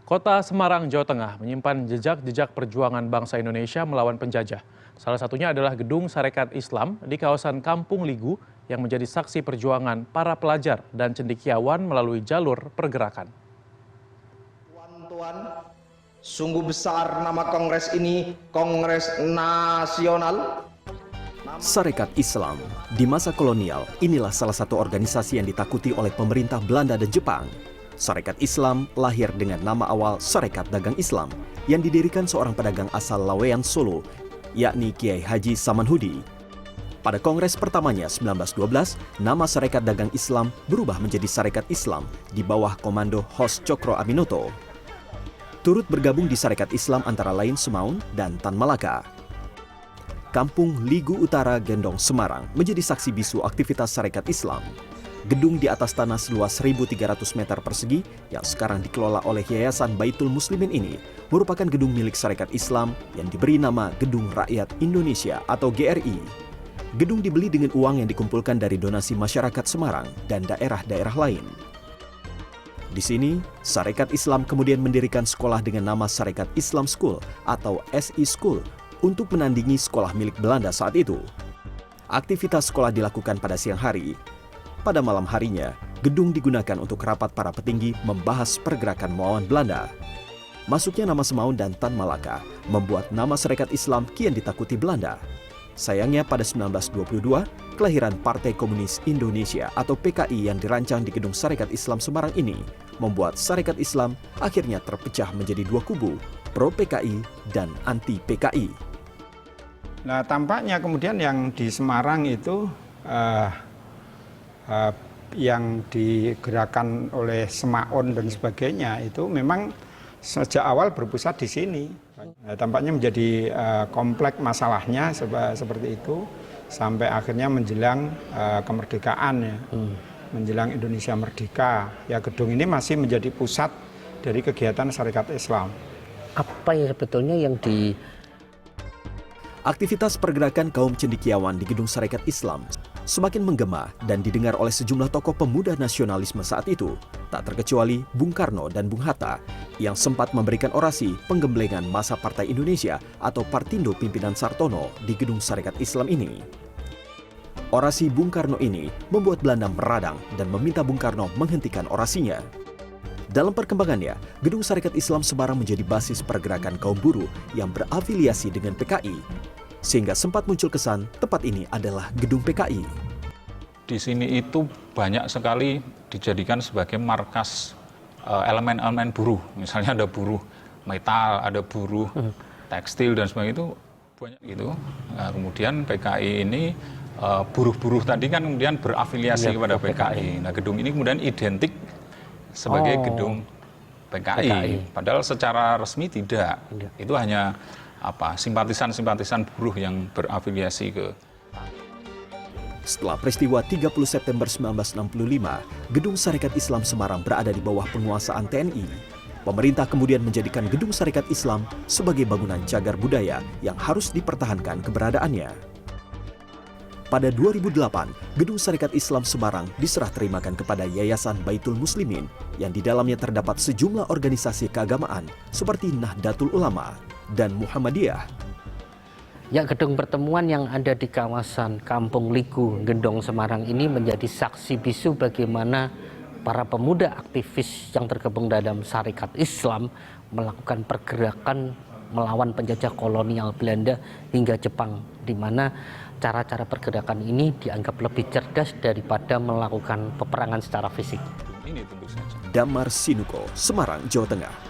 Kota Semarang, Jawa Tengah menyimpan jejak-jejak perjuangan bangsa Indonesia melawan penjajah. Salah satunya adalah Gedung Sarekat Islam di kawasan Kampung Ligu yang menjadi saksi perjuangan para pelajar dan cendekiawan melalui jalur pergerakan. Tuan-tuan, sungguh besar nama kongres ini, Kongres Nasional. Sarekat Islam di masa kolonial inilah salah satu organisasi yang ditakuti oleh pemerintah Belanda dan Jepang. Sarekat Islam lahir dengan nama awal Sarekat Dagang Islam yang didirikan seorang pedagang asal Laweyan, Solo, yakni Kiai Haji Samanhudi. Pada kongres pertamanya 1912, nama Sarekat Dagang Islam berubah menjadi Sarekat Islam di bawah komando Hos Cokro Aminoto. Turut bergabung di Sarekat Islam antara lain Semaun dan Tan Malaka. Kampung Ligu Utara, Gendong, Semarang menjadi saksi bisu aktivitas Sarekat Islam. Gedung di atas tanah seluas 1.300 meter persegi yang sekarang dikelola oleh Yayasan Baitul Muslimin ini merupakan gedung milik Sarekat Islam yang diberi nama Gedung Rakyat Indonesia atau GRI. Gedung dibeli dengan uang yang dikumpulkan dari donasi masyarakat Semarang dan daerah-daerah lain. Di sini, Sarekat Islam kemudian mendirikan sekolah dengan nama Sarekat Islam School atau SI School untuk menandingi sekolah milik Belanda saat itu. Aktivitas sekolah dilakukan pada siang hari. Pada malam harinya, gedung digunakan untuk rapat para petinggi membahas pergerakan melawan Belanda. Masuknya nama Semaun dan Tan Malaka membuat nama Sarekat Islam kian ditakuti Belanda. Sayangnya pada 1922, kelahiran Partai Komunis Indonesia atau PKI yang dirancang di Gedung Sarekat Islam Semarang ini membuat Sarekat Islam akhirnya terpecah menjadi dua kubu, pro PKI dan anti PKI. Nah, tampaknya kemudian yang di Semarang itu yang digerakkan oleh Semaun dan sebagainya itu memang sejak awal berpusat di sini. Nah, tampaknya menjadi kompleks masalahnya seperti itu sampai akhirnya menjelang kemerdekaan ya, menjelang Indonesia merdeka. Ya, gedung ini masih menjadi pusat dari kegiatan Sarekat Islam. Apa yang sebetulnya yang di Aktivitas pergerakan kaum cendekiawan di Gedung Sarekat Islam semakin menggema dan didengar oleh sejumlah tokoh pemuda nasionalisme saat itu, tak terkecuali Bung Karno dan Bung Hatta yang sempat memberikan orasi penggemblengan masa Partai Indonesia atau Partindo pimpinan Sartono di Gedung Sarekat Islam ini. Orasi Bung Karno ini membuat Belanda meradang dan meminta Bung Karno menghentikan orasinya. Dalam perkembangannya, Gedung Sarekat Islam Semarang menjadi basis pergerakan kaum buruh yang berafiliasi dengan PKI. Sehingga sempat muncul kesan tempat ini adalah gedung PKI. Di sini itu banyak sekali dijadikan sebagai markas elemen-elemen buruh. Misalnya ada buruh metal, ada buruh tekstil dan sebagainya itu banyak gitu. Nah, kemudian PKI ini buruh-buruh tadi kan kemudian berafiliasi kepada PKI. Nah, gedung ini kemudian identik sebagai gedung PKI. Padahal secara resmi tidak. Itu hanya simpatisan-simpatisan buruh yang berafiliasi ke. Setelah peristiwa 30 September 1965, Gedung Sarekat Islam Semarang berada di bawah penguasaan TNI. Pemerintah kemudian menjadikan Gedung Sarekat Islam sebagai bangunan cagar budaya yang harus dipertahankan keberadaannya. Pada 2008, Gedung Sarekat Islam Semarang diserah terimakan kepada Yayasan Baitul Muslimin yang di dalamnya terdapat sejumlah organisasi keagamaan seperti Nahdlatul Ulama dan Muhammadiyah. ya gedung pertemuan yang ada di kawasan Kampung Ligu, Gendong, Semarang ini menjadi saksi bisu bagaimana para pemuda aktivis yang tergabung dalam Sarekat Islam melakukan pergerakan melawan penjajah kolonial Belanda hingga Jepang, di mana cara-cara pergerakan ini dianggap lebih cerdas daripada melakukan peperangan secara fisik. Damar Sinuko, Semarang, Jawa Tengah.